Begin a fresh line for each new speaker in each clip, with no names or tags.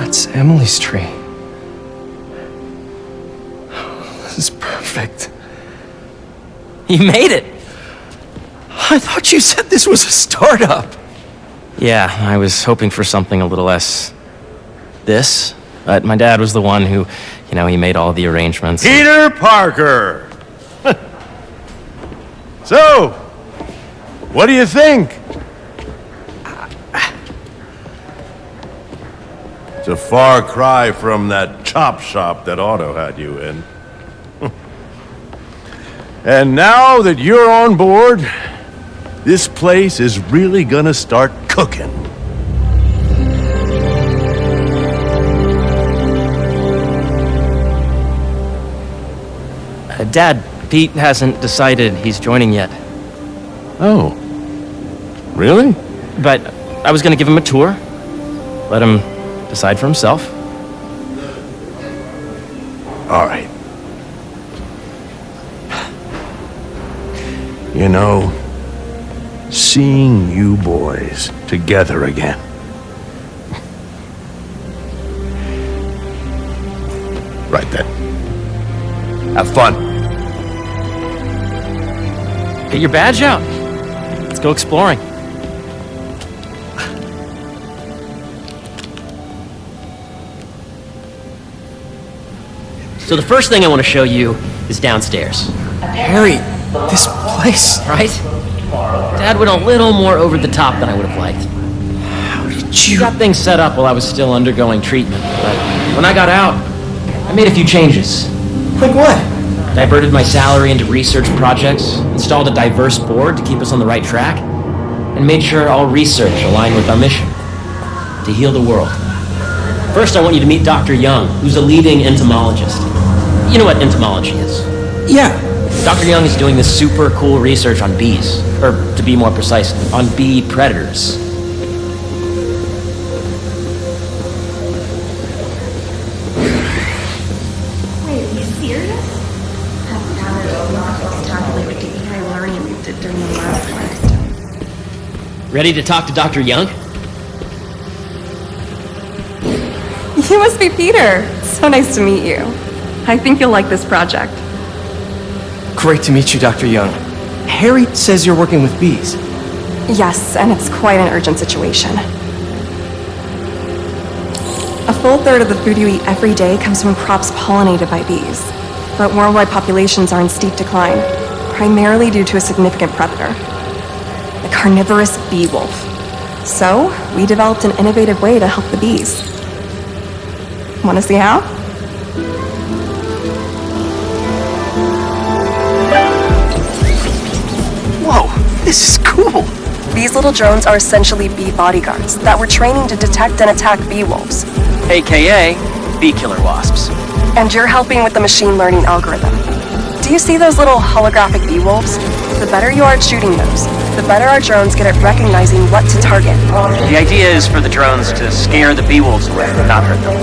That's Emily's tree. This is perfect.
You made it!
I thought you said this was a startup.
Yeah, I was hoping for something a little less... this. But my dad was the one who, he made all the arrangements.
Peter Parker! So, what do you think? It's a far cry from that chop shop that Otto had you in. And now that you're on board, this place is really gonna start cooking.
Dad, Pete hasn't decided he's joining yet.
Oh. Really?
But I was gonna give him a tour. Let him decide for himself.
All right. Seeing you boys together again. Right then. Have fun.
Get your badge out. Let's go exploring. So the first thing I want to show you is downstairs.
Harry, this place.
Right? Dad went a little more over the top than I would have liked.
How did
He
you...
got things set up while I was still undergoing treatment, but when I got out, I made a few changes.
Like what?
Diverted my salary into research projects, installed a diverse board to keep us on the right track, and made sure all research aligned with our mission, to heal the world. First, I want you to meet Dr. Young, who's a leading entomologist. You know what entomology is?
Yeah.
Dr. Young is doing this super cool research on bees, or to be more precise, on bee predators.
Wait, are you serious? Calculate the AI learning we did during the last one.
Ready to talk to Dr. Young?
You must be Peter. So nice to meet you. I think you'll like this project.
Great to meet you, Dr. Young. Harry says you're working with bees.
Yes, and it's quite an urgent situation. A full third of the food you eat every day comes from crops pollinated by bees. But worldwide populations are in steep decline, primarily due to a significant predator, the carnivorous bee wolf. So, we developed an innovative way to help the bees. Want to see how?
Whoa, this is cool.
These little drones are essentially bee bodyguards that we're training to detect and attack bee wolves.
AKA bee killer wasps.
And you're helping with the machine learning algorithm. Do you see those little holographic bee wolves? The better you are at shooting those, the better our drones get at recognizing what to target.
The idea is for the drones to scare the bee wolves away, not hurt them.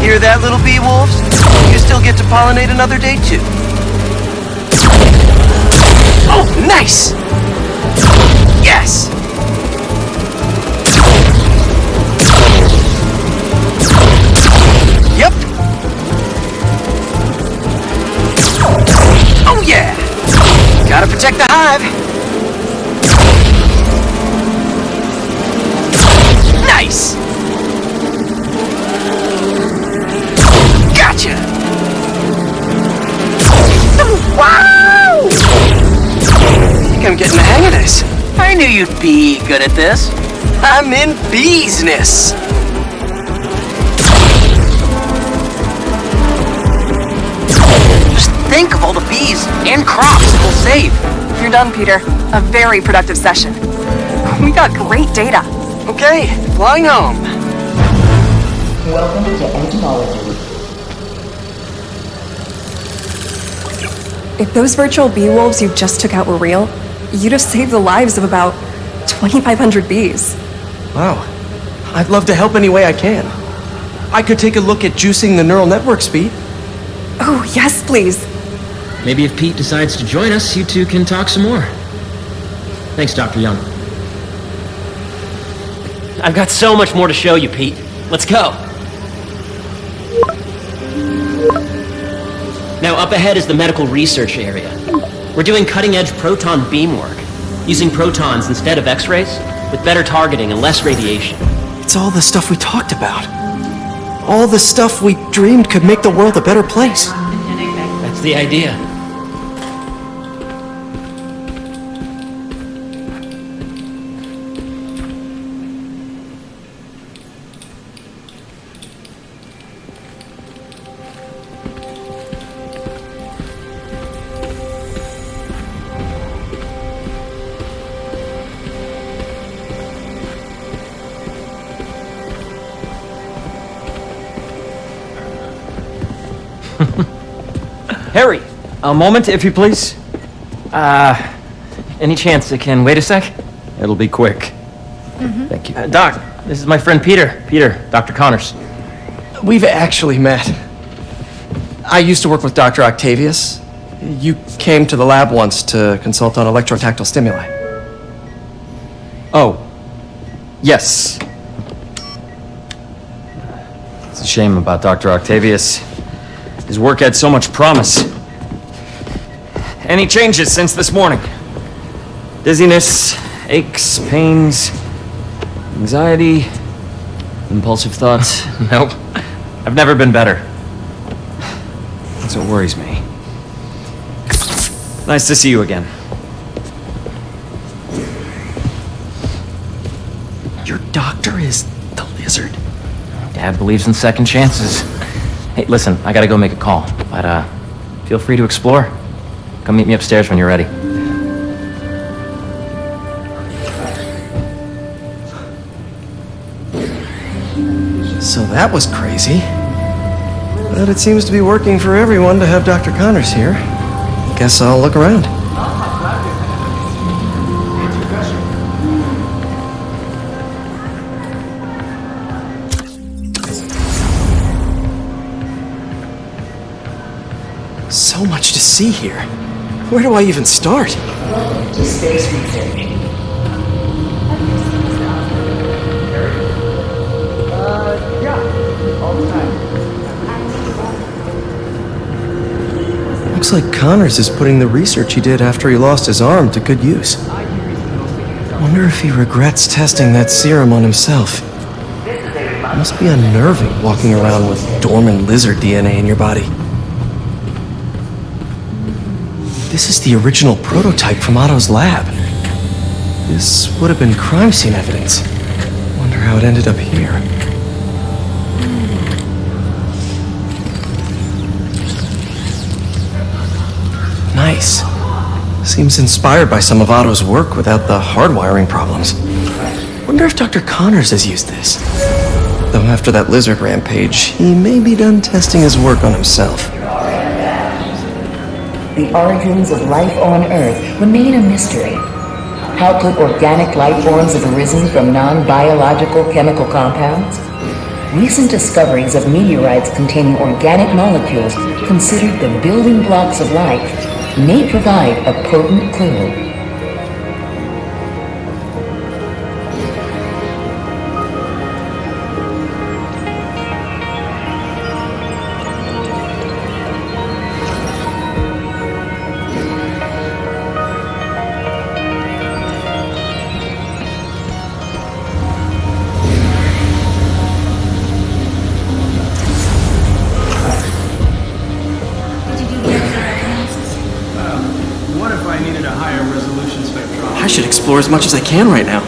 Hear that, little bee wolves? You still get to pollinate another day, too.
Oh, nice! Yes!
Yep. Oh, yeah! Gotta protect the hive. Nice! Gotcha! Wow! I think I'm getting the hang of this. I knew you'd be good at this. I'm in business. Just think of all the bees and crops it will save.
You're done, Peter. A very productive session. We got great data.
Okay, flying home.
Welcome to entomology.
If those virtual bee wolves you just took out were real, you'd have saved the lives of about 2,500 bees.
Wow. I'd love to help any way I can. I could take a look at juicing the neural network speed.
Oh, yes, please.
Maybe if Pete decides to join us, you two can talk some more. Thanks, Dr. Young. I've got so much more to show you, Pete. Let's go. Now, up ahead is the medical research area. We're doing cutting-edge proton beam work, using protons instead of X-rays, with better targeting and less radiation.
It's all the stuff we talked about. All the stuff we dreamed could make the world a better place.
That's the idea.
Harry, a moment, if you please.
Any chance it can wait a sec?
It'll be quick. Thank you.
Doc, this is my friend Peter. Peter, Dr. Connors.
We've actually met. I used to work with Dr. Octavius. You came to the lab once to consult on electrotactile stimuli.
Oh, yes. It's a shame about Dr. Octavius. His work had so much promise. Any changes since this morning? Dizziness, aches, pains, anxiety, impulsive thoughts?
Nope. I've never been better.
That's what worries me. Nice to see you again.
Your doctor is the lizard.
Dad believes in second chances. Hey, listen, I gotta go make a call, but feel free to explore. Come meet me upstairs when you're ready.
So that was crazy. But it seems to be working for everyone to have Dr. Connors here. Guess I'll look around. So much to see here. Where do I even start?
To space research.
Looks like Connors is putting the research he did after he lost his arm to good use. Wonder if he regrets testing that serum on himself. Must be unnerving walking around with dormant lizard DNA in your body. This is the original prototype from Otto's lab. This would have been crime scene evidence. Wonder how it ended up here. Nice. Seems inspired by some of Otto's work without the hardwiring problems. Wonder if Dr. Connors has used this. Though after that lizard rampage, he may be done testing his work on himself.
The origins of life on Earth remain a mystery. How could organic life forms have arisen from non-biological chemical compounds? Recent discoveries of meteorites containing organic molecules considered the building blocks of life may provide a potent clue.
I should explore as much as I can right now.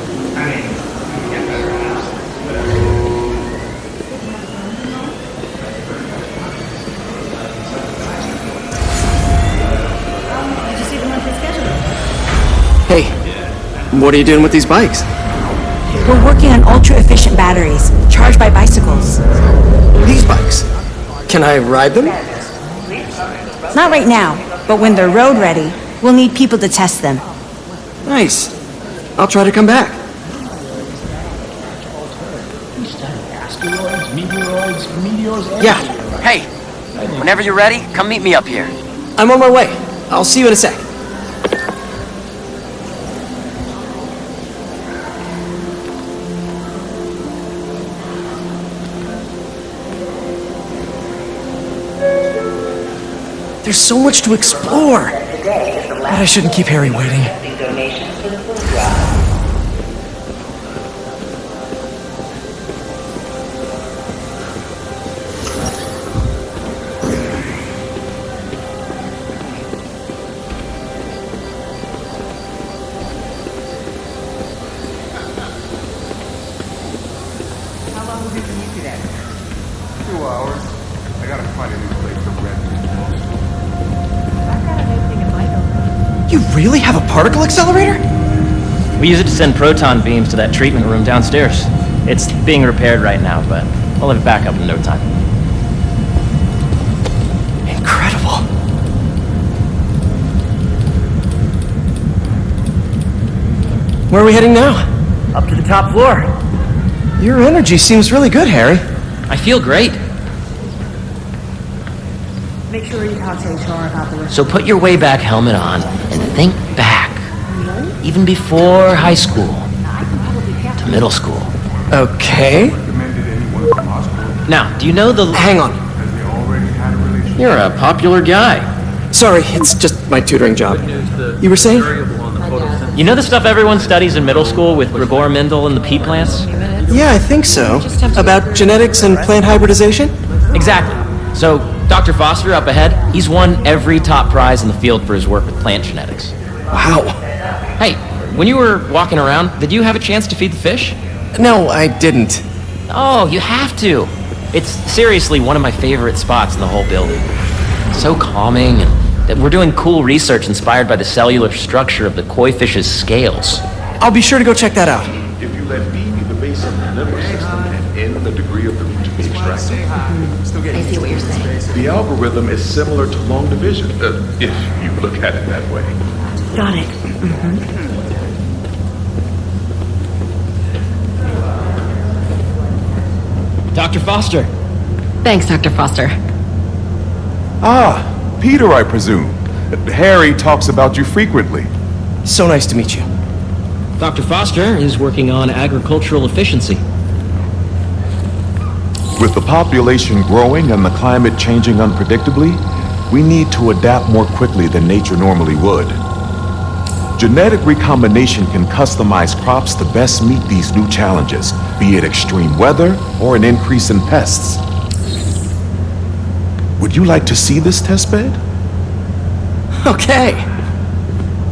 Hey, what are you doing with these bikes?
We're working on ultra-efficient batteries, charged by bicycles.
These bikes? Can I ride them?
Not right now, but when they're road ready, we'll need people to test them.
Nice. I'll try to come back. Yeah.
Hey, whenever you're ready, come meet me up here.
I'm on my way. I'll see you in a sec. There's so much to explore. But I shouldn't keep Harry waiting. You really have a particle accelerator?
We use it to send proton beams to that treatment room downstairs. It's being repaired right now, but I'll have it back up in no time.
Incredible. Where are we heading now?
Up to the top floor.
Your energy seems really good, Harry.
I feel great.
Make sure you talk to HR about the
So put your way back helmet on and think back. Even before high school. To middle school.
Okay.
Now, do you know the...
Hang on.
You're a popular guy.
Sorry, it's just my tutoring job. You were saying?
You know the stuff everyone studies in middle school with Gregor Mendel and the pea plants?
Yeah, I think so. About genetics and plant hybridization?
Exactly. So, Dr. Foster up ahead, he's won every top prize in the field for his work with plant genetics.
Wow.
Hey, when you were walking around, did you have a chance to feed the fish?
No, I didn't.
Oh, you have to. It's seriously one of my favorite spots in the whole building. So calming, and that we're doing cool research inspired by the cellular structure of the koi fish's scales.
I'll be sure to go check that out.
If you let B be the base of the limber system and N the degree of the root to be extracted,
I see what you're saying.
the algorithm is similar to long division, if you look at it that way.
Got it.
Dr. Foster.
Thanks, Dr. Foster.
Ah, Peter, I presume. Harry talks about you frequently.
So nice to meet you.
Dr. Foster is working on agricultural efficiency.
With the population growing and the climate changing unpredictably, we need to adapt more quickly than nature normally would. Genetic recombination can customize crops to best meet these new challenges, be it extreme weather or an increase in pests. Would you like to see this testbed?
Okay.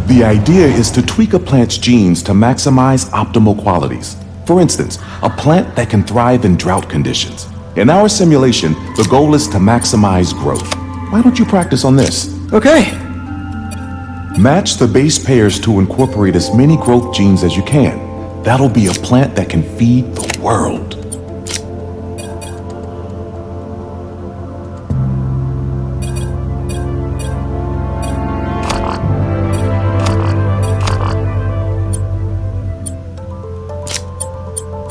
The idea is to tweak a plant's genes to maximize optimal qualities. For instance, a plant that can thrive in drought conditions. In our simulation, the goal is to maximize growth. Why don't you practice on this?
Okay.
Match the base pairs to incorporate as many growth genes as you can. That'll be a plant that can feed the world.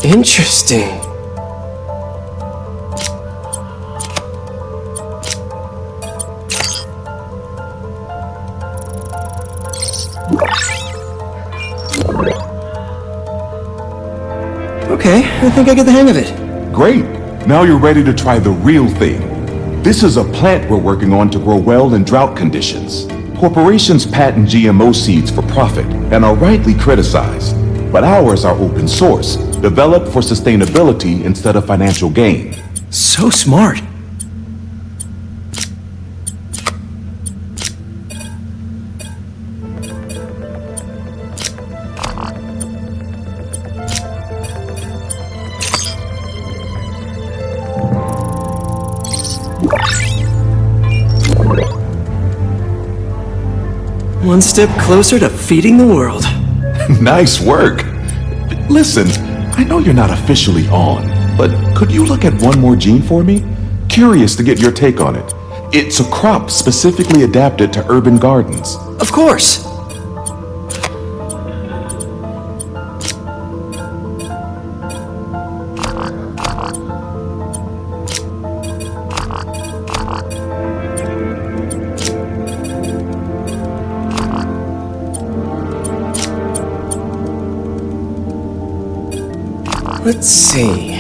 Interesting. Okay, I think I get the hang of it.
Great. Now you're ready to try the real thing. This is a plant we're working on to grow well in drought conditions. Corporations patent GMO seeds for profit and are rightly criticized. But ours are open source, developed for sustainability instead of financial gain.
So smart. One step closer to feeding the world.
Nice work. Listen, I know you're not officially on, but could you look at one more gene for me? Curious to get your take on it. It's a crop specifically adapted to urban gardens.
Of course. Let's see.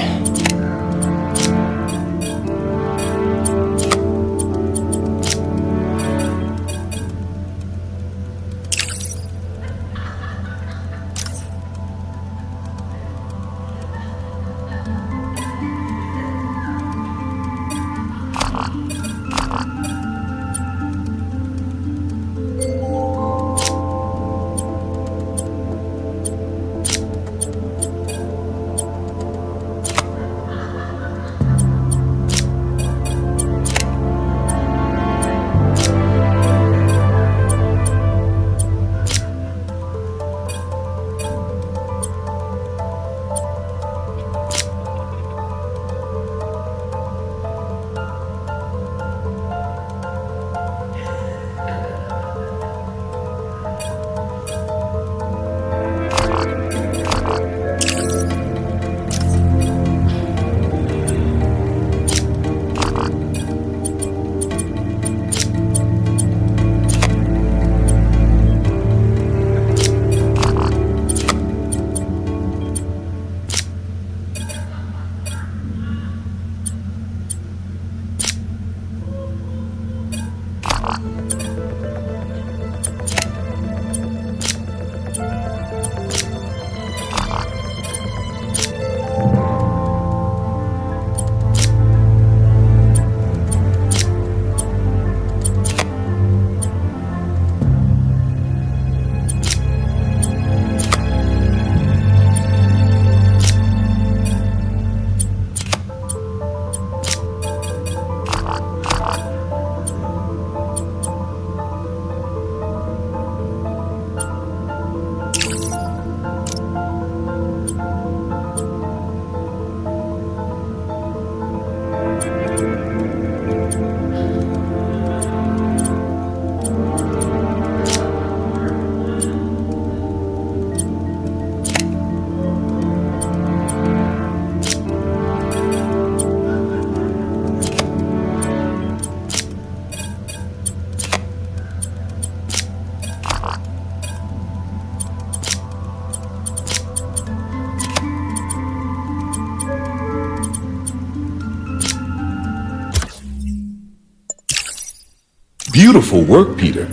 Beautiful work, Peter.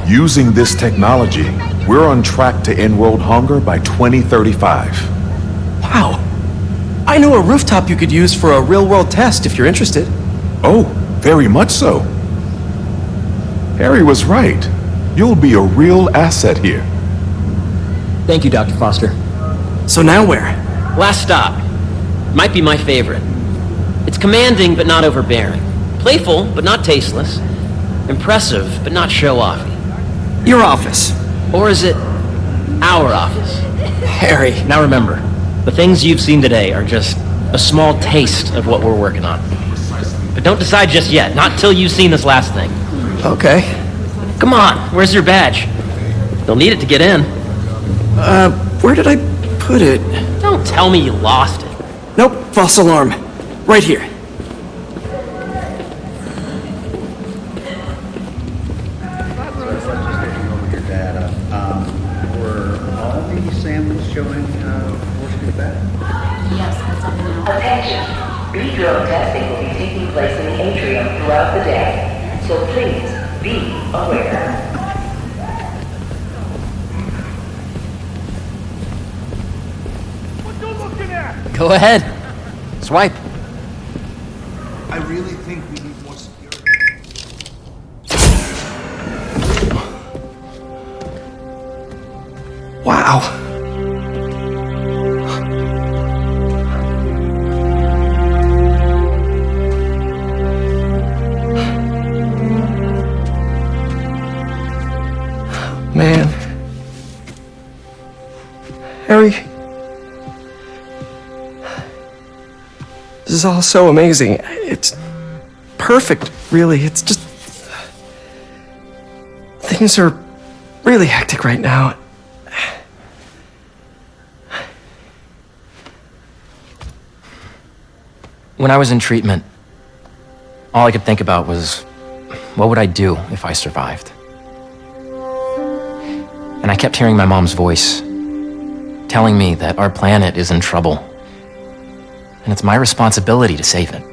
Using this technology, we're on track to end world hunger by 2035.
Wow. I know a rooftop you could use for a real-world test if you're interested.
Oh, very much so. Harry was right. You'll be a real asset here.
Thank you, Dr. Foster.
So now where?
Last stop. Might be my favorite. It's commanding but not overbearing. Playful but not tasteless. Impressive but not show-offy.
Your office.
Or is it our office?
Harry.
Now remember, the things you've seen today are just a small taste of what we're working on. But don't decide just yet, not till you've seen this last thing.
Okay.
Come on, where's your badge? They'll need it to get in.
Where did I put it?
Don't tell me you lost it.
Nope, false alarm. Right here.
Were all these samples showing force feedback?
Attention. B-drill testing will be taking place in the atrium throughout the day, so please be aware.
Go ahead. Swipe.
I really think we need more security.
Wow. Man. Harry. This is all so amazing. It's perfect, really. It's just... Things are really hectic right now.
When I was in treatment, all I could think about was, what would I do if I survived? And I kept hearing my mom's voice, telling me that our planet is in trouble, and it's my responsibility to save it.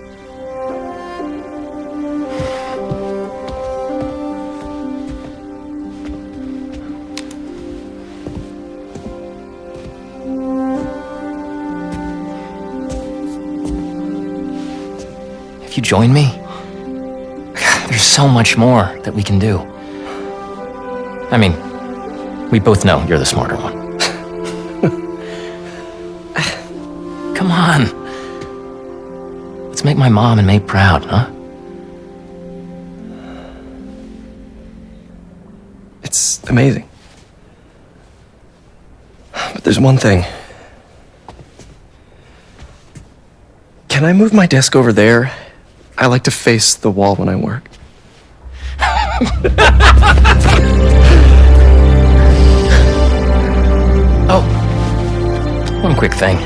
If you join me, there's so much more that we can do. I mean, we both know you're the smarter one. Come on. Let's make my mom and May proud, huh?
It's amazing. But there's one thing. Can I move my desk over there? I like to face the wall when I work.
Oh, one quick thing.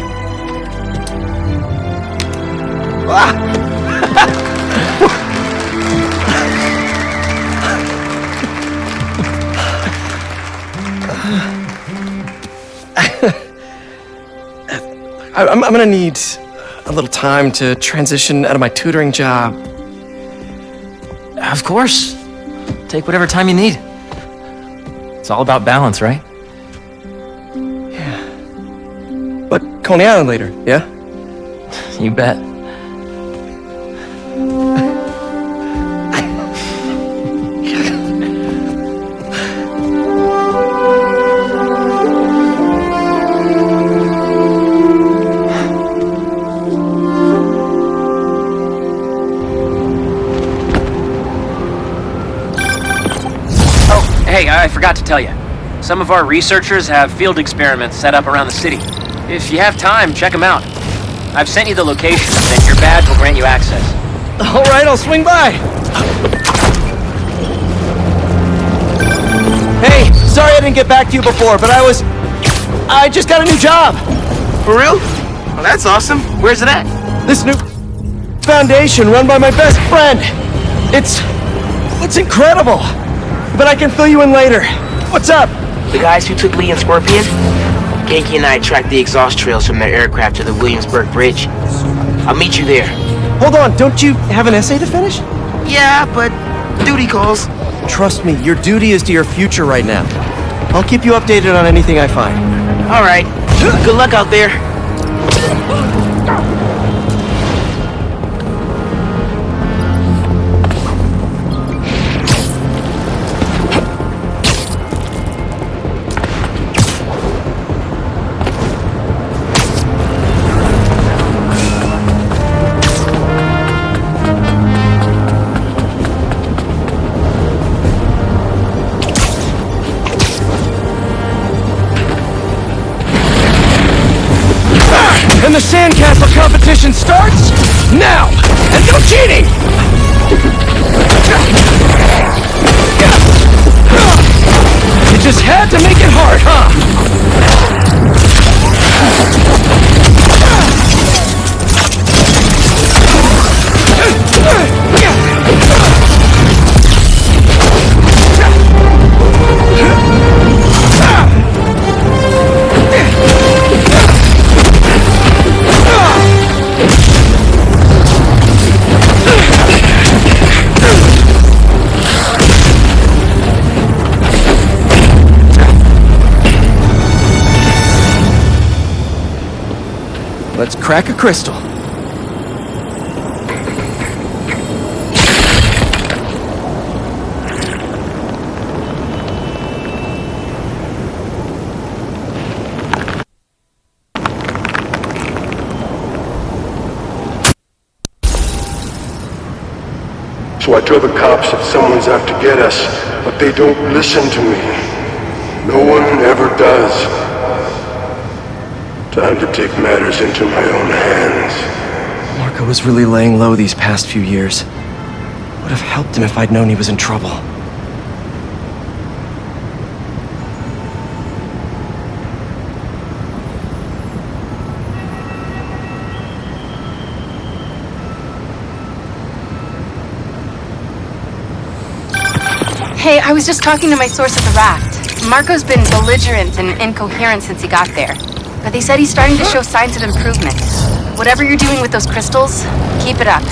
I'm gonna need a little time to transition out of my tutoring job.
Of course. Take whatever time you need. It's all about balance, right?
Yeah. But Coney Island later, yeah?
You bet.
Hey, I forgot to tell you. Some of our researchers have field experiments set up around the city. If you have time, check them out. I've sent you the locations, and your badge will grant you access.
All right, I'll swing by. Hey, sorry I didn't get back to you before, but I just got a new job.
For real? Well, that's awesome. Where's it at?
This new foundation run by my best friend. It's incredible. But I can fill you in later. What's up?
The guys who took Lee and Scorpion?
Genki and I tracked the exhaust trails from their aircraft to the Williamsburg Bridge. I'll meet you there.
Hold on, don't you have an essay to finish?
Yeah, but duty calls.
Trust me, your duty is to your future right now. I'll keep you updated on anything I find.
All right. Good luck out there.
And the sandcastle competition starts now! And no cheating! You just had to make it hard, huh? Let's crack a crystal.
So I tell the cops that someone's out to get us, but they don't listen to me. No one ever does. Time to take matters into my own hands.
Marco was really laying low these past few years. Would have helped him if I'd known he was in trouble.
Hey, I was just talking to my source at the raft. Marco's been belligerent and incoherent since he got there. But they said he's starting to show signs of improvement. Whatever you're doing with those crystals, keep it up.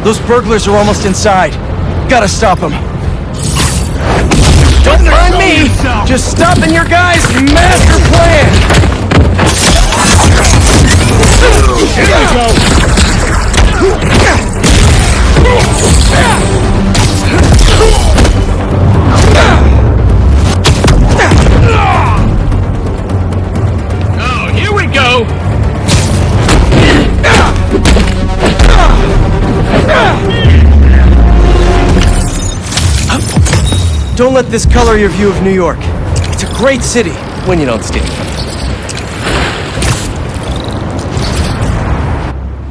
Those burglars are almost inside. Gotta stop them. Don't mind me! Just stopping your guys' master plan! Here we go!
Oh, here we go!
Don't let this color your view of New York. It's a great city when you don't steal.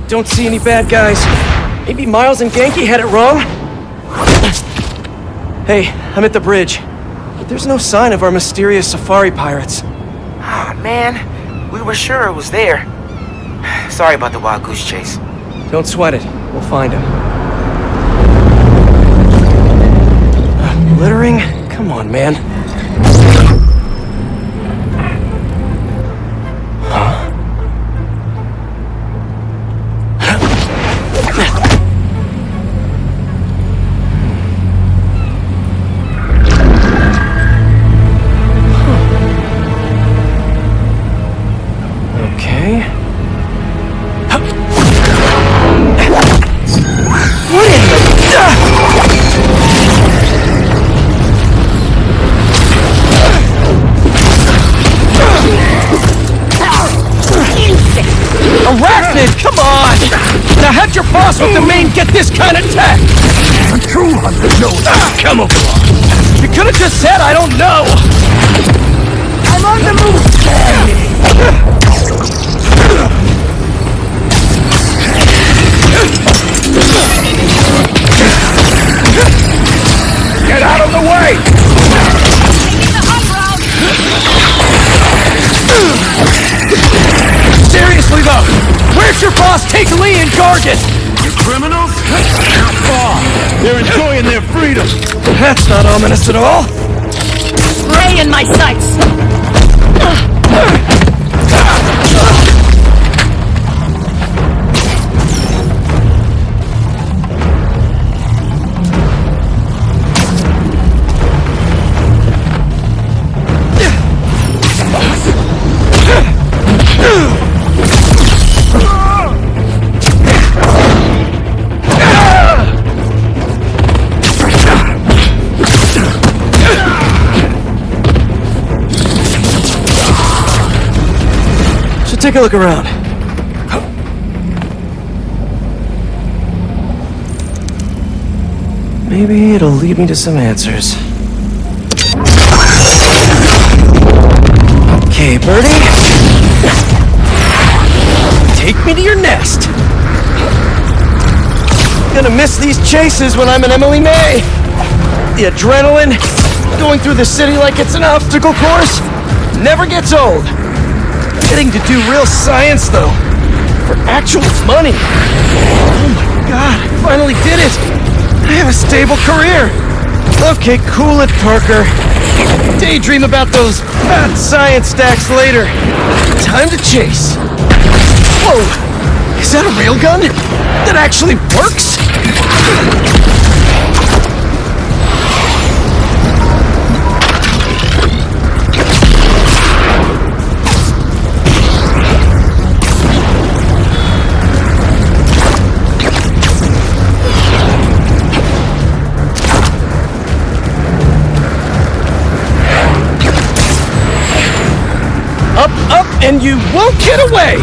Don't see any bad guys. Maybe Miles and Genki had it wrong? Hey, I'm at the bridge. But there's no sign of our mysterious safari pirates.
Oh, man. We were sure it was there. Sorry about the wild goose chase.
Don't sweat it. We'll find him. Littering? Come on, man. Huh? Okay. What in the... Arachnid, come on! Now have your boss with the main get this kind of tech! A true hunter knows camouflage! You could have just said I don't know! I'm on the move! boss takes Lee and Gargan!
You criminals? They're enjoying their freedom.
That's not ominous at all.
Ray in my sights!
Take a look around. Maybe it'll lead me to some answers. Okay, Birdie. Take me to your nest. Gonna miss these chases when I'm an Emily May. The adrenaline, going through the city like it's an obstacle course, never gets old. Getting to do real science, though, for actual money. Oh my god, I finally did it! I have a stable career! Okay, cool it, Parker. Daydream about those fat science stacks later. Time to chase. Whoa! Is that a railgun? That actually works? Up, and you won't get away!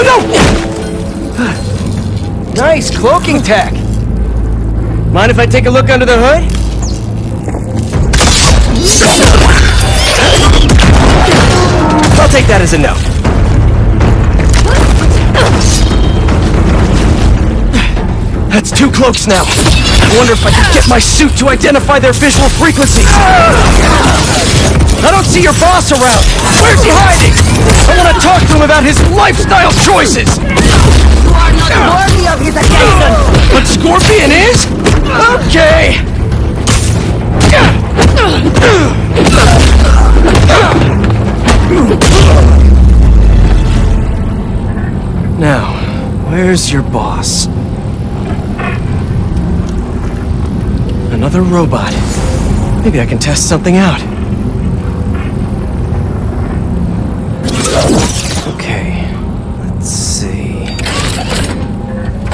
No! Nice cloaking tech! Mind if I take a look under the hood? I'll take that as a no. That's 2 cloaks now. I wonder if I can get my suit to identify their visual frequencies. I don't see your boss around. Where's he hiding? I want to talk to him about his lifestyle choices.
You are not worthy of his attention.
But Scorpion is? Okay. Now, where's your boss? Another robot. Maybe I can test something out. Okay, let's see.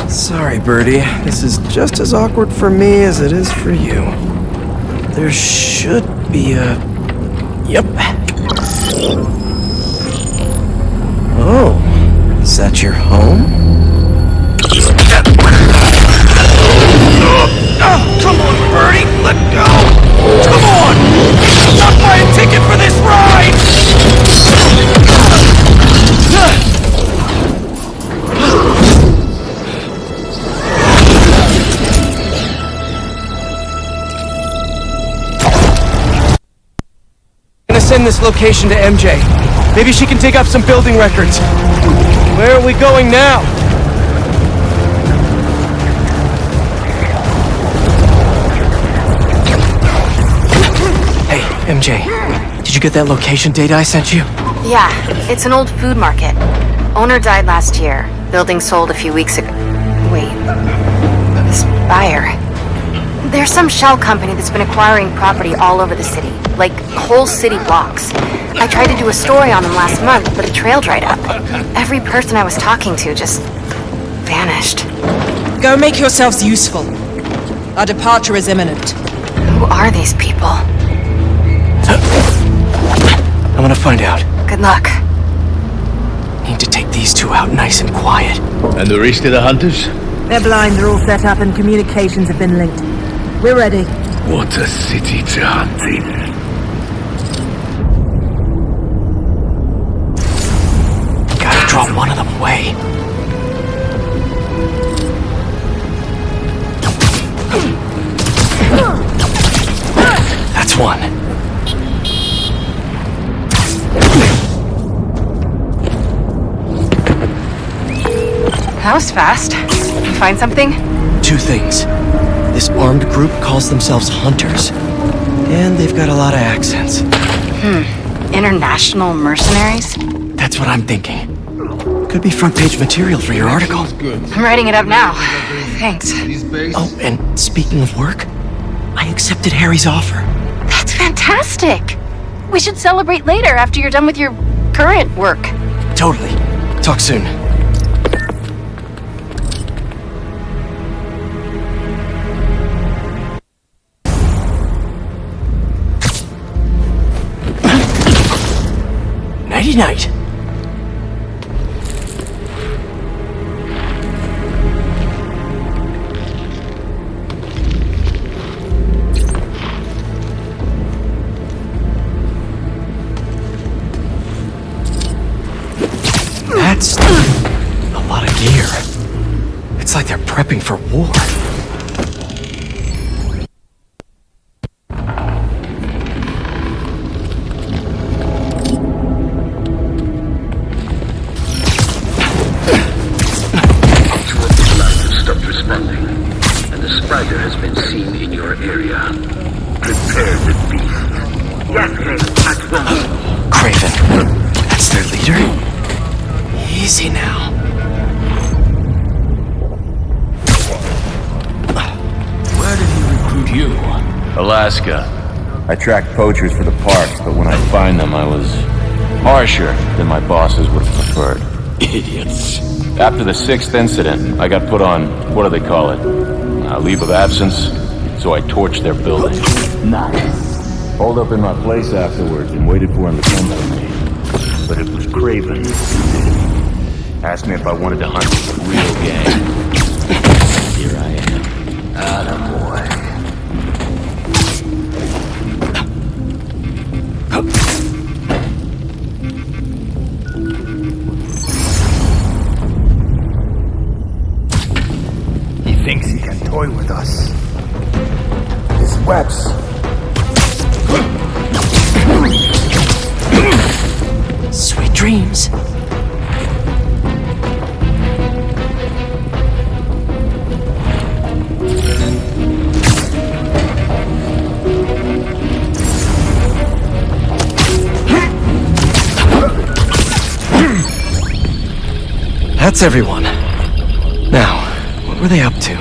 Sorry, Birdie. This is just as awkward for me as it is for you. There should be a... Yep. Oh, is that your home? Oh, come on, Birdie! Let go! Come on! Not buy a ticket for this ride! I'm gonna send this location to MJ. Maybe she can dig up some building records. Where are we going now? MJ, did you get that location data I sent you?
Yeah, it's an old food market. Owner died last year. Building sold a few weeks ago. Wait. Spire. There's some shell company that's been acquiring property all over the city. Like, whole city blocks. I tried to do a story on them last month, but the trail dried up. Every person I was talking to just... vanished.
Go make yourselves useful. Our departure is imminent.
Who are these people?
I'm gonna find out.
Good luck.
Need to take these 2 out nice and quiet.
And the rest of the hunters?
Their blinds are all set up and communications have been linked. We're ready.
What a city to hunt in.
Gotta draw one of them away. one.
That was fast. You find something?
Two things. This armed group calls themselves Hunters. And they've got a lot of accents.
International mercenaries?
That's what I'm thinking. Could be front page material for your article.
I'm writing it up now. Thanks.
Oh, and speaking of work, I accepted Harry's offer.
That's fantastic. We should celebrate later after you're done with your current work.
Totally. Talk soon. Nighty-night. That's a lot of gear. It's like they're prepping for war.
Stopped responding, and the spider has been seen in your area. Prepare the beast. Get him at once.
Craven. That's their leader? Easy now.
Where did he recruit you?
Alaska. I tracked poachers for the parks, but when I find them, I was harsher than my bosses would have preferred.
Idiots.
After the 6th incident, I got put on, what do they call it? Leave of absence, so I torched their building.
Nice.
Holed up in my place afterwards and waited for him to come for me. But it was Craven. Asked me if I wanted to hunt with the real gang. Here I am. Attaboy.
He thinks he can toy with us. His webs.
Sweet dreams. That's everyone. Now, what were they up to?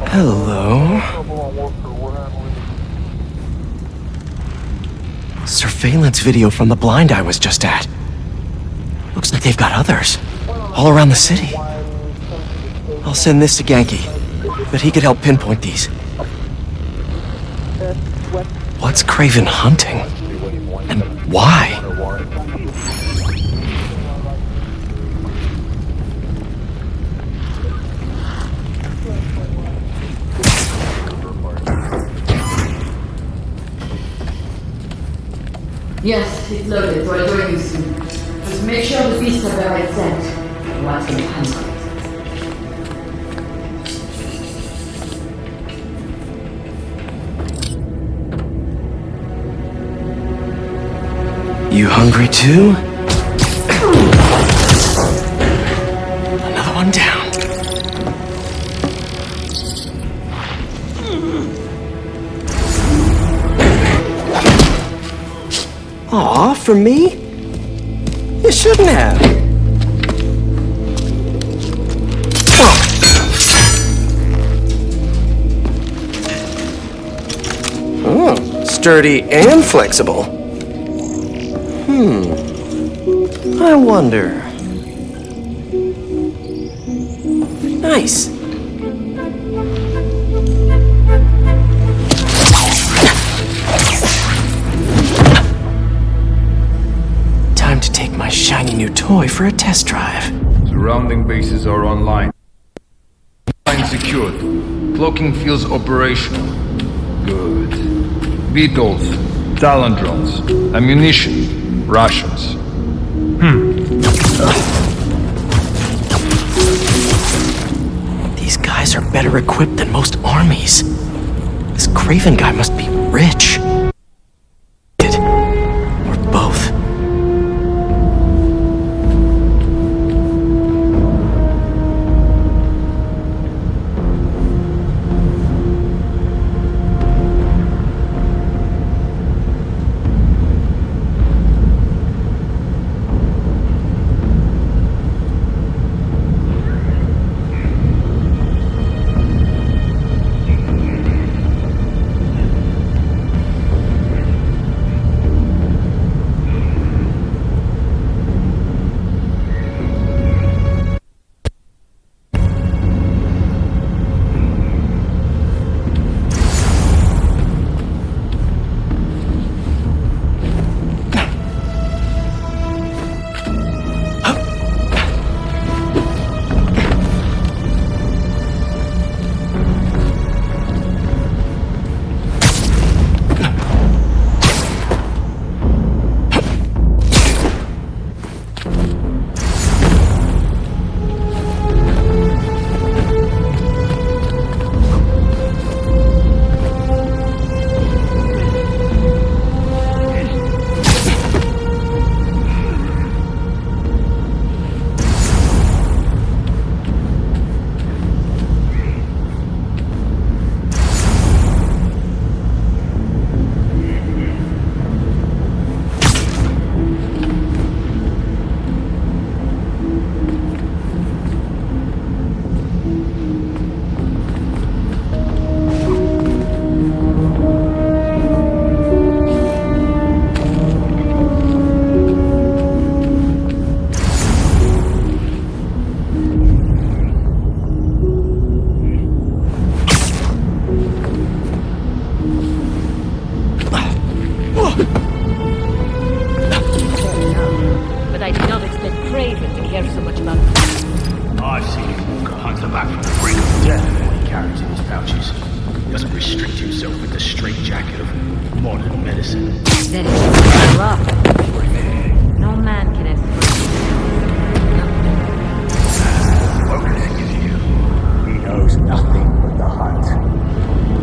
Hello? Surveillance video from the blind I was just at. Looks like they've got others. All around the city. I'll send this to Genki, but he could help pinpoint these. What's Craven hunting? And why?
Yes, it's loaded, so I'll join you soon. Just make sure the beasts have the right scent. What's in hand?
You hungry too? Another one down. Aw, for me? You shouldn't have. Oh, sturdy and flexible. I wonder. Nice. Time to take my shiny new toy for a test drive.
Surrounding bases are online. Line secured. Cloaking fields operational. Good. Beetles, Talon drones, ammunition, rations.
These guys are better equipped than most armies. This Craven guy must be rich. Or both.
But I did not expect Craven to care so much about it.
I've seen him walk a hunter back from the brink of death with what he carries in his pouches. He doesn't restrict himself with the straitjacket of modern medicine.
That is rough. No man can escape.
Focus gives you. He knows nothing but the hunt.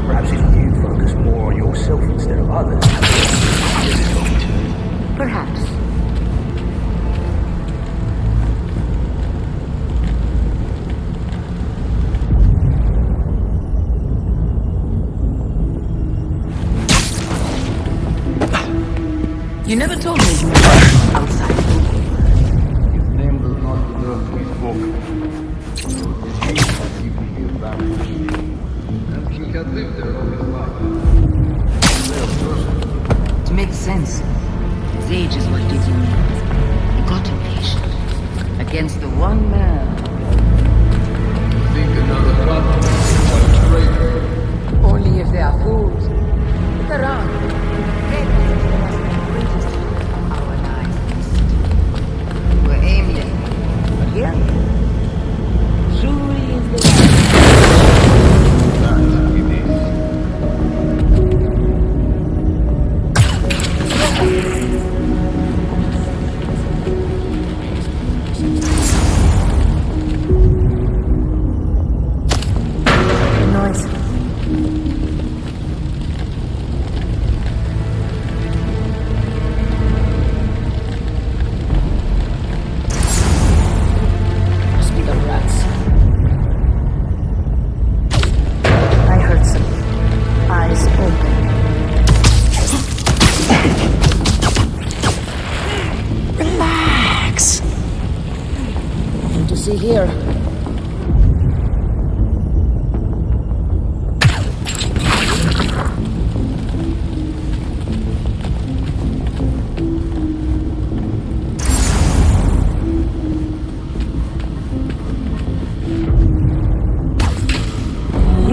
Perhaps if you focus more on yourself instead of others, you're going to.
Perhaps. You never told me you were outside.
His name does not deserve to be spoken. So it is you that give me the advantage. And he had lived there all his life.
To make sense. His age is what did you need. He got impatient. Against the one man.
Think another gun was traitor.
Only if they are fools. Look around. Our lives. We're aimless. But here, truly is the noise. Must be the rats. I heard something. Eyes open.
Relax.
Nothing to see here.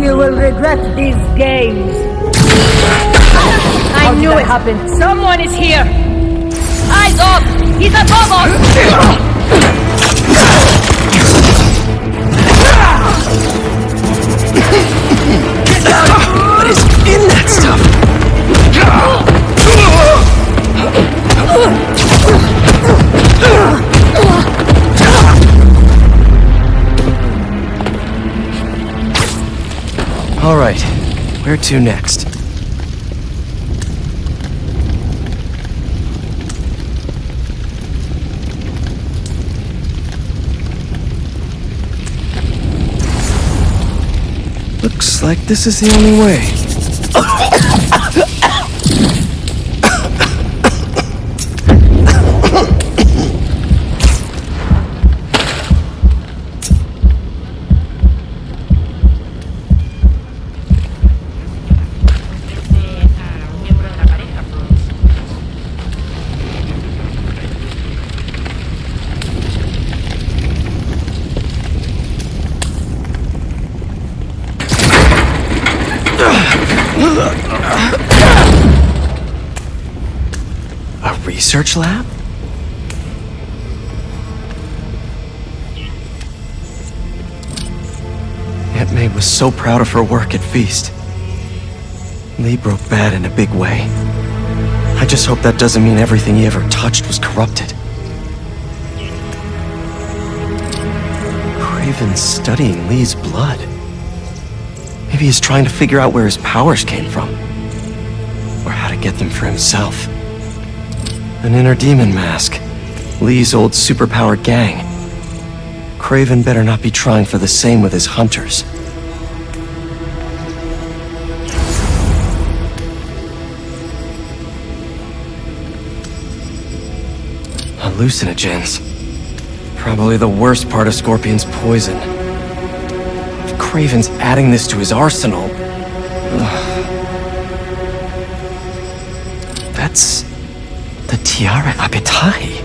You will regret these games.
I knew it happened. Someone is here. Eyes up! He's above us!
What is in that stuff? Where to next? Looks like this is the only way. A research lab? Aunt May was so proud of her work at Feast. Lee broke bad in a big way. I just hope that doesn't mean everything he ever touched was corrupted. Craven's studying Lee's blood. Maybe he's trying to figure out where his powers came from. Or how to get them for himself. An inner demon mask. Lee's old superpowered gang. Craven better not be trying for the same with his hunters. Hallucinogens. Probably the worst part of Scorpion's poison. If Craven's adding this to his arsenal... That's... the Tiara Apitai.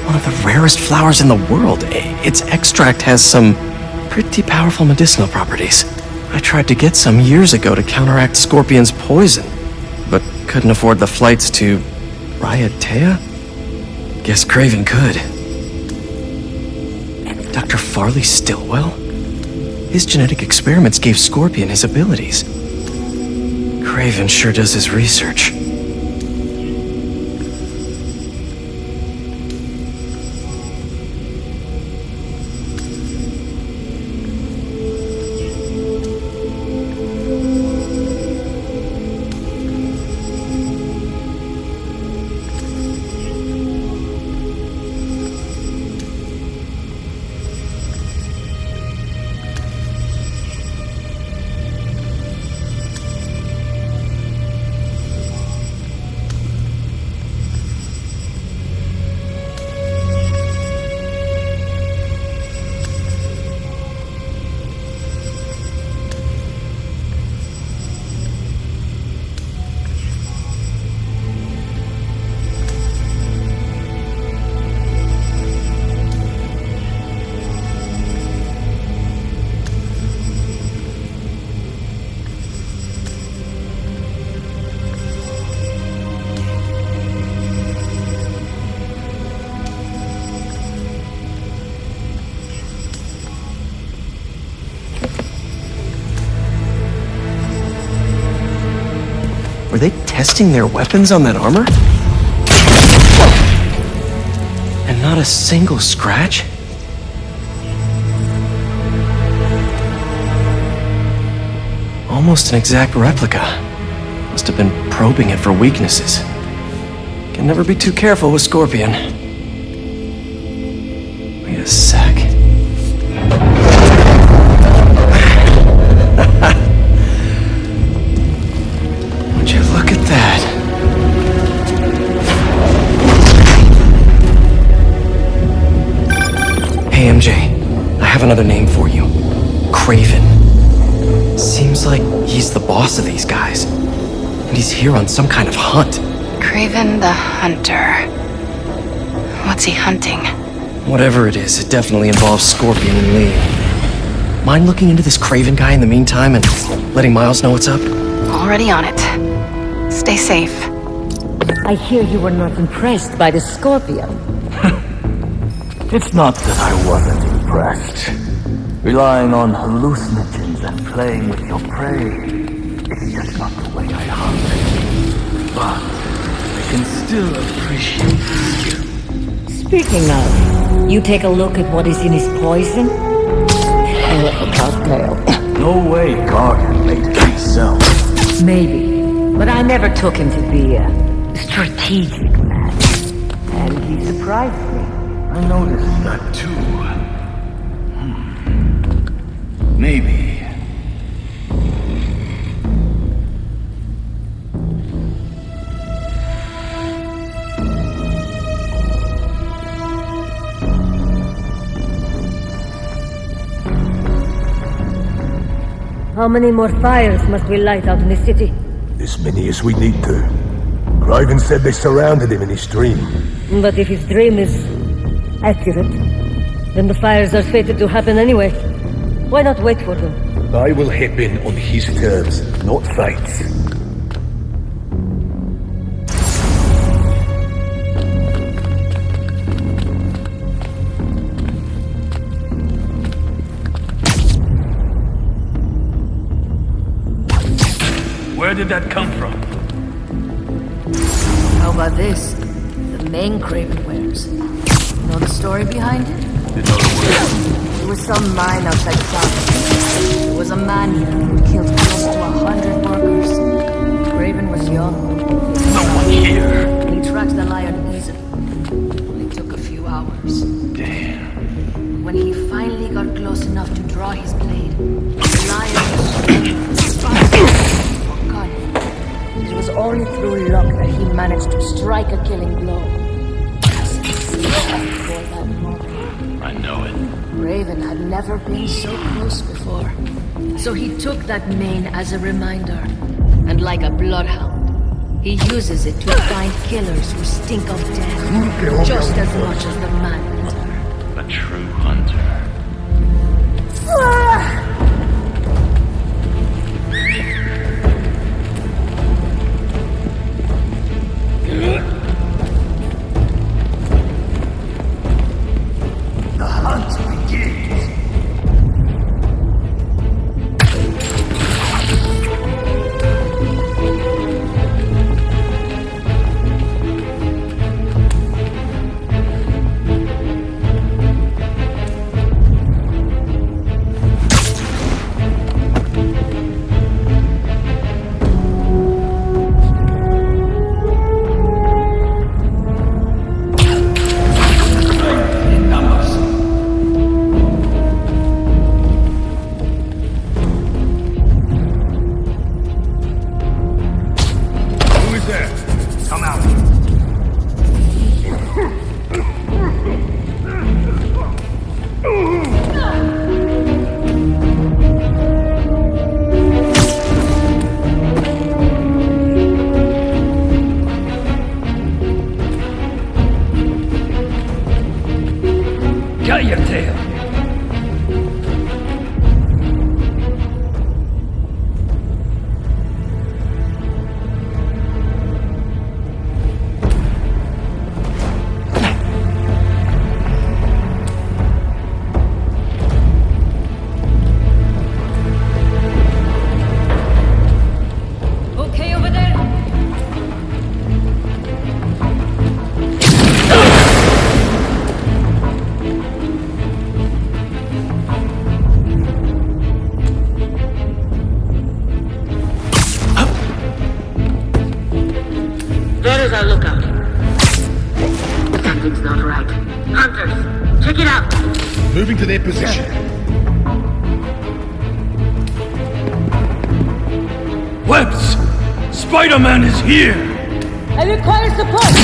One of the rarest flowers in the world. Its extract has some pretty powerful medicinal properties. I tried to get some years ago to counteract Scorpion's poison, but couldn't afford the flights to Raiatea? Guess Craven could. Dr. Farley Stillwell? His genetic experiments gave Scorpion his abilities. Craven sure does his research. Were they testing their weapons on that armor? And not a single scratch? Almost an exact replica. Must have been probing it for weaknesses. Can never be too careful with Scorpion. Wait a sec. Would you look at that? Hey MJ, I have another name for you. Craven. Seems like he's the boss of these guys. And he's here on some kind of hunt.
Craven the Hunter. What's he hunting?
Whatever it is, it definitely involves Scorpion and Lee. Mind looking into this Craven guy in the meantime and letting Miles know what's up?
Already on it. Stay safe.
I hear you were not impressed by the Scorpion.
It's not that I wasn't impressed. Relying on hallucinogens and playing with your prey, it's just not the way I hunt. But I can still appreciate the skill.
Speaking of, you take a look at what is in his poison? A cocktail.
No way Gargan made it himself.
Maybe. But I never took him to be a strategic man. And he surprised me.
I noticed that too. Maybe.
How many more fires must we light out in the city?
As many as we need to. Craven said they surrounded him in his dream.
But if his dream is accurate, then the fires are fated to happen anyway. Why not wait for them?
I will hip in on his terms, not fate's.
Where did that come from?
How about this? The main Craven wears. Know the story behind it? There was some mine outside town. There was a man here who killed close to 100 workers. Craven was young.
No one here.
He tracked the lion easily. Only took a few hours.
Damn.
When he finally got close enough to draw his blade, the lion was forgot. It was only through luck that he managed to strike a killing blow. Before that moment.
I know it.
Raven had never been so close before. So he took that mane as a reminder. And like a bloodhound, he uses it to find killers who stink of death just as much as the man-hunter.
A true hunter.
The hunt begins.
Got your tail.
Okay over there?
There is our lookout. Something's not right. Hunters, check it out.
Moving to their position.
Webs! Spider-Man is here!
I require support!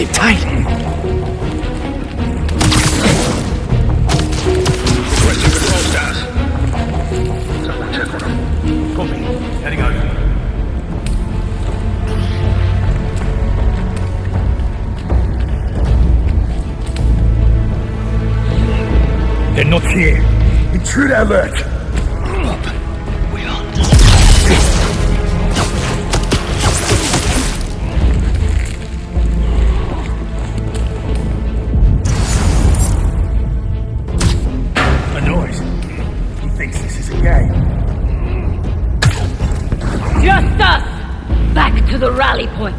Sleep tight.
Requesting control status. Someone check on him.
Copy. Heading out. They're not here. Intruder alert.
We are
a noise. He thinks this is a game.
Just us! Back to the rally point.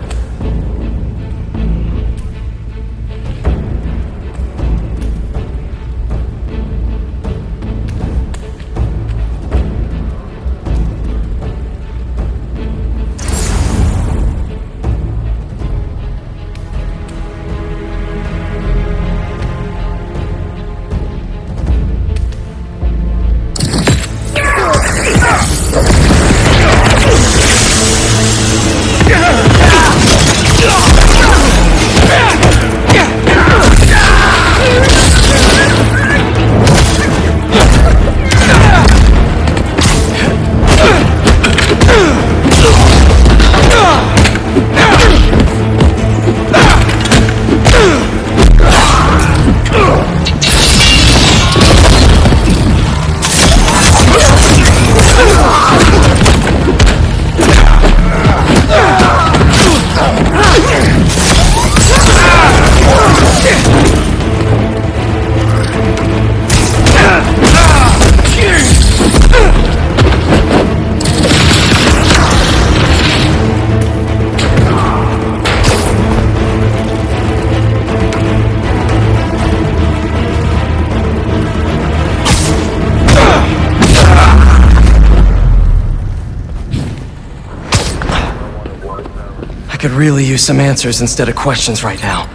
Could really use some answers instead of questions right now.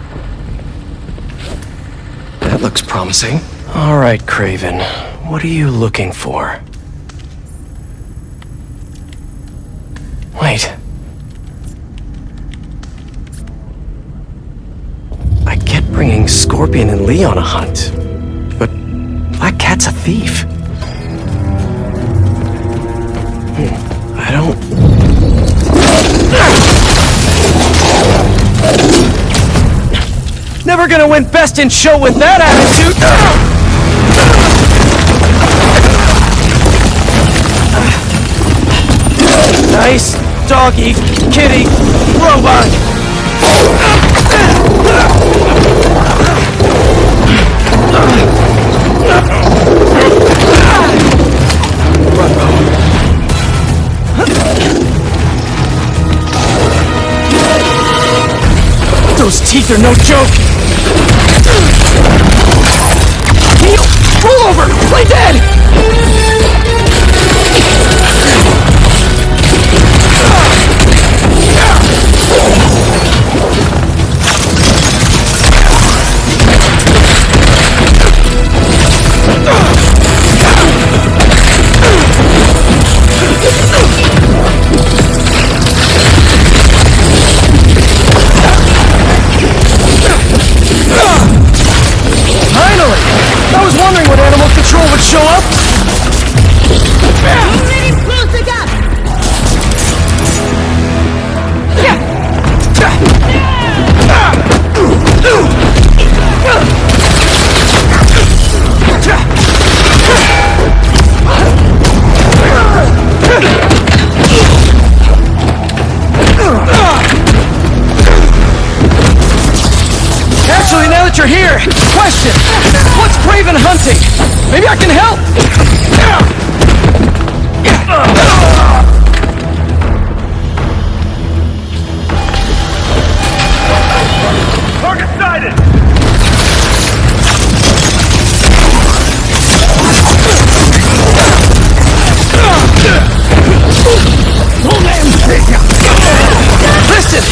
That looks promising. All right, Craven. What are you looking for? Wait. I get bringing Scorpion and Lee on a hunt, but Black Cat's a thief. I don't... Never gonna win Best in Show with that attitude! Nice doggy, kitty, robot! Those teeth are no joke! Kneel! Roll over! Play dead! Show up? Actually, now that you're here, question! What's Craven hunting? Maybe I can help!
Target sighted!
Listen!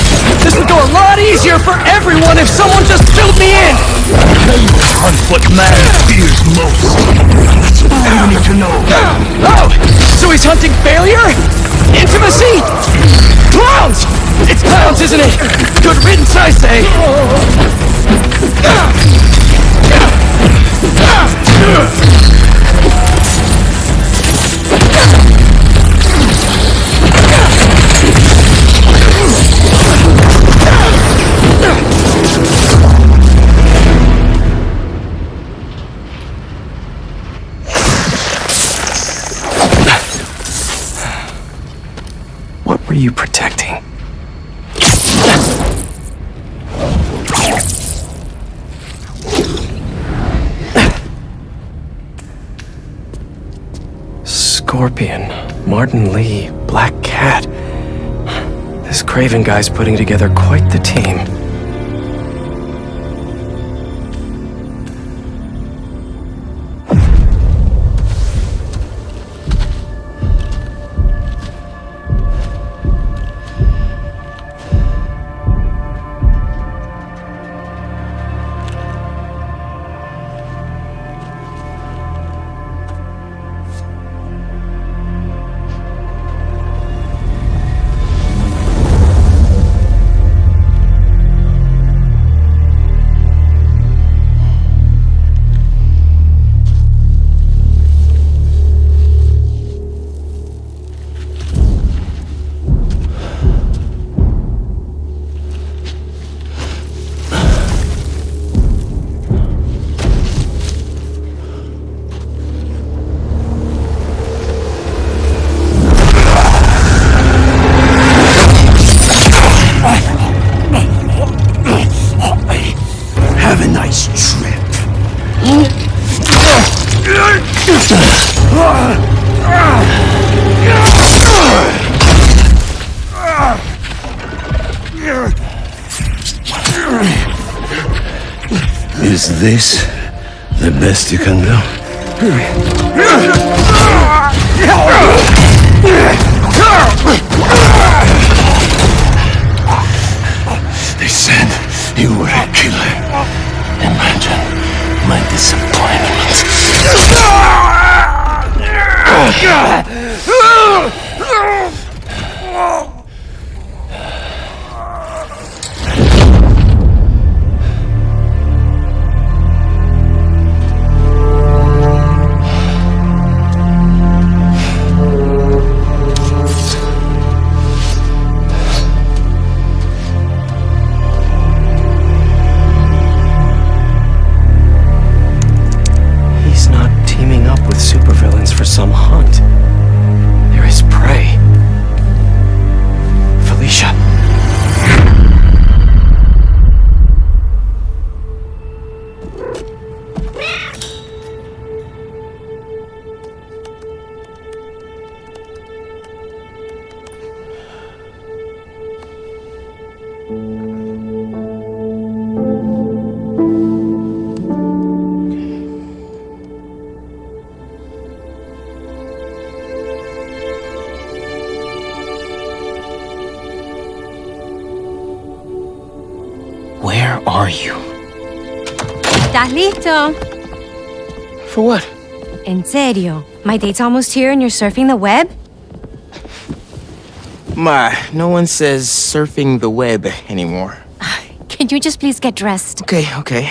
This would go a lot easier for everyone if someone just filled me in!
Hunt what man fears most. That's all you need to know.
Oh! So he's hunting failure? Intimacy? Clowns! It's time! grounds, isn't it? Good riddance, I say! What were you protecting? Scorpion, Martin Lee, Black Cat. This Craven guy's putting together quite the team.
Have a nice trip. Is this the best you can do? They said you were a killer. Imagine my disappointment.
For some hunt. There is prey. Felicia. Where are you?
¿Estás listo?
For what?
En serio? My date's almost here and you're surfing the web?
Ma, no one says surfing the web anymore.
Can you just please get dressed?
Okay.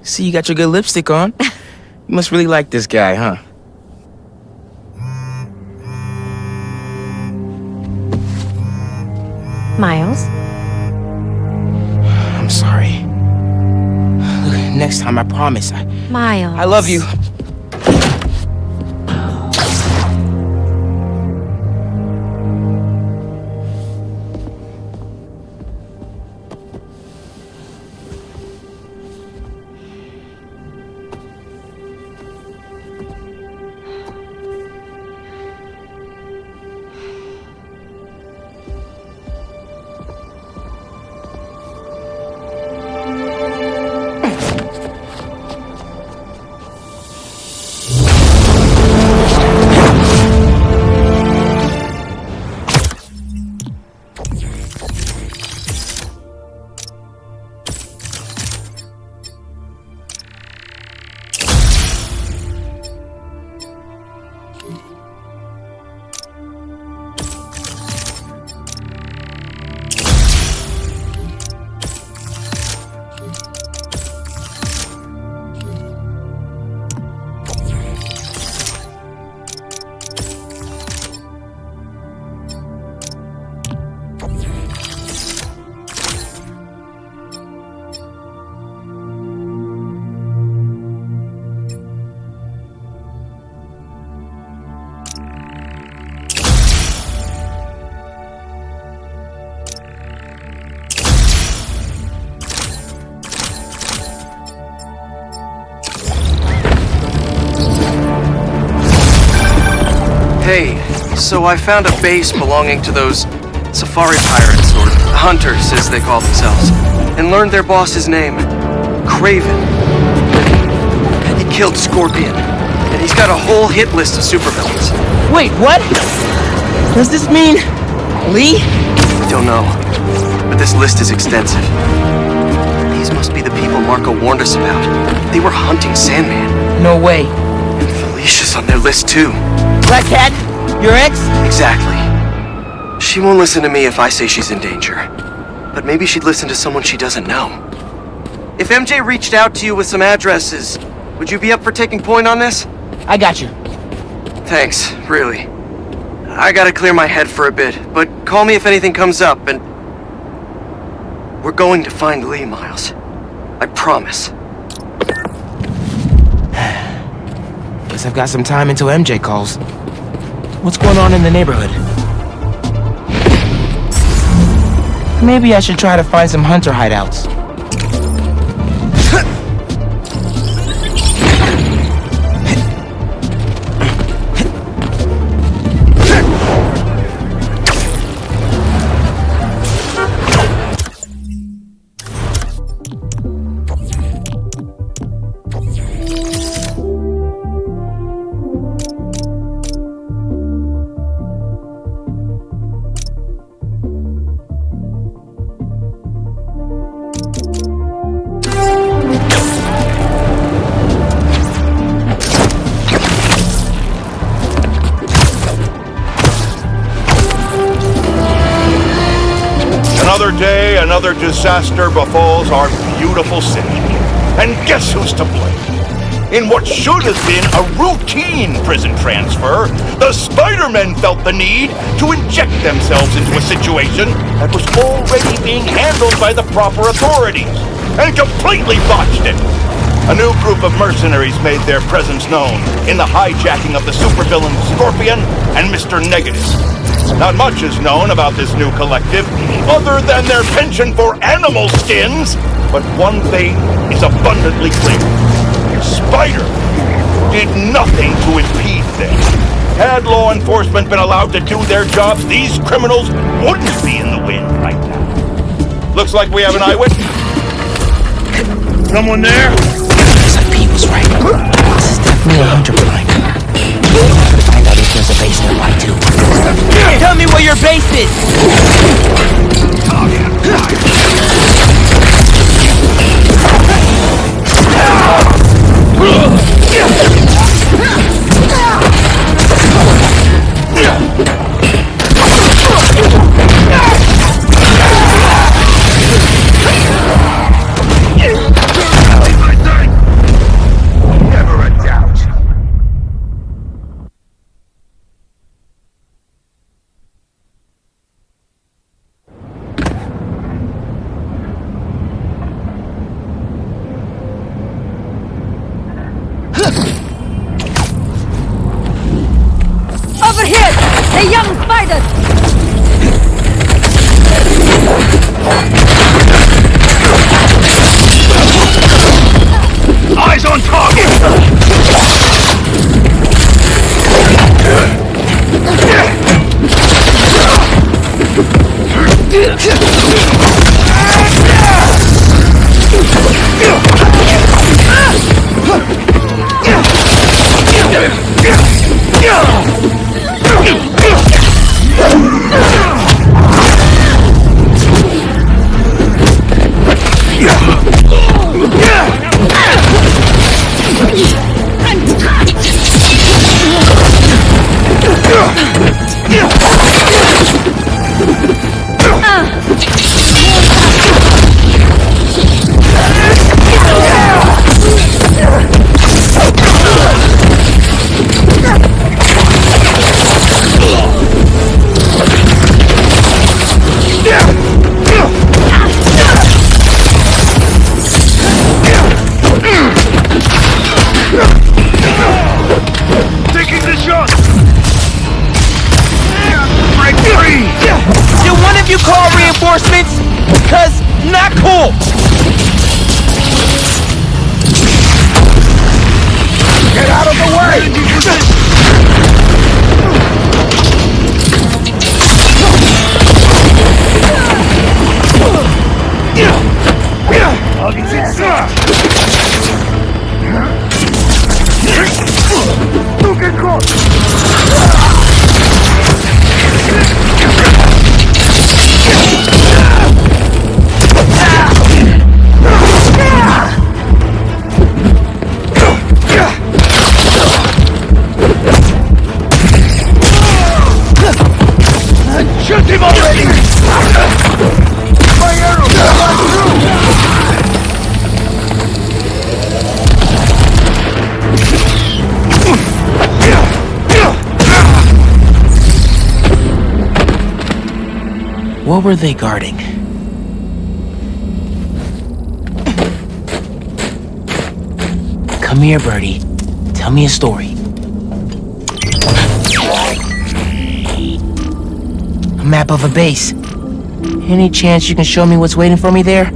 See, you got your good lipstick on. You must really like this guy, huh?
Miles?
I'm sorry. Look, next time, I promise.
Miles.
I love you.
Hey, so I found a base belonging to those safari pirates, or hunters as they call themselves, and learned their boss's name, Craven. He killed Scorpion, and he's got a whole hit list of supervillains.
Wait, what? Does this mean Lee?
I don't know, but this list is extensive. These must be the people Marco warned us about. They were hunting Sandman.
No way.
And Felicia's on their list too.
Black Cat? Your ex?
Exactly. She won't listen to me if I say she's in danger. But maybe she'd listen to someone she doesn't know. If MJ reached out to you with some addresses, would you be up for taking point on this?
I got you.
Thanks, really. I gotta clear my head for a bit, but call me if anything comes up, and... We're going to find Lee, Miles. I promise.
Guess I've got some time until MJ calls. What's going on in the neighborhood? Maybe I should try to find some hunter hideouts.
Another day, another disaster befalls our beautiful city. And guess who's to blame? In what should have been a routine prison transfer, the Spidermen felt the need to inject themselves into a situation that was already being handled by the proper authorities, and completely botched it. A new group of mercenaries made their presence known in the hijacking of the supervillain Scorpion and Mr. Negative. Not much is known about this new collective, other than their penchant for animal skins, but one thing is abundantly clear. Spider did nothing to impede them. Had law enforcement been allowed to do their jobs, these criminals wouldn't be in the wind right now. Looks like we have an eyewitness. Someone there?
Pete was right. This is definitely a hunter blind. I'm gonna find out if there's a base nearby too. Tell me where your base is!
Never a doubt.
Over here! The young spider!
Eyes on target!
Reinforcements? Cause not cool! Get out of the way! What were they guarding? Come here, Birdie. Tell me a story. A map of a base. Any chance you can show me what's waiting for me there?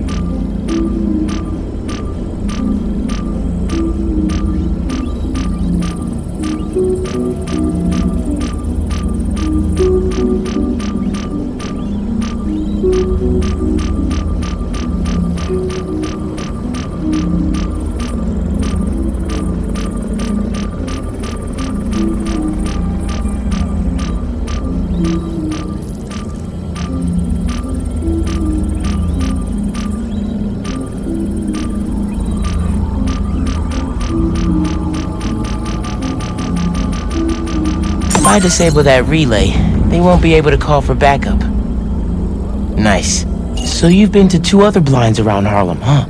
If I disable that relay, they won't be able to call for backup. Nice. So you've been to 2 other blinds around Harlem, huh?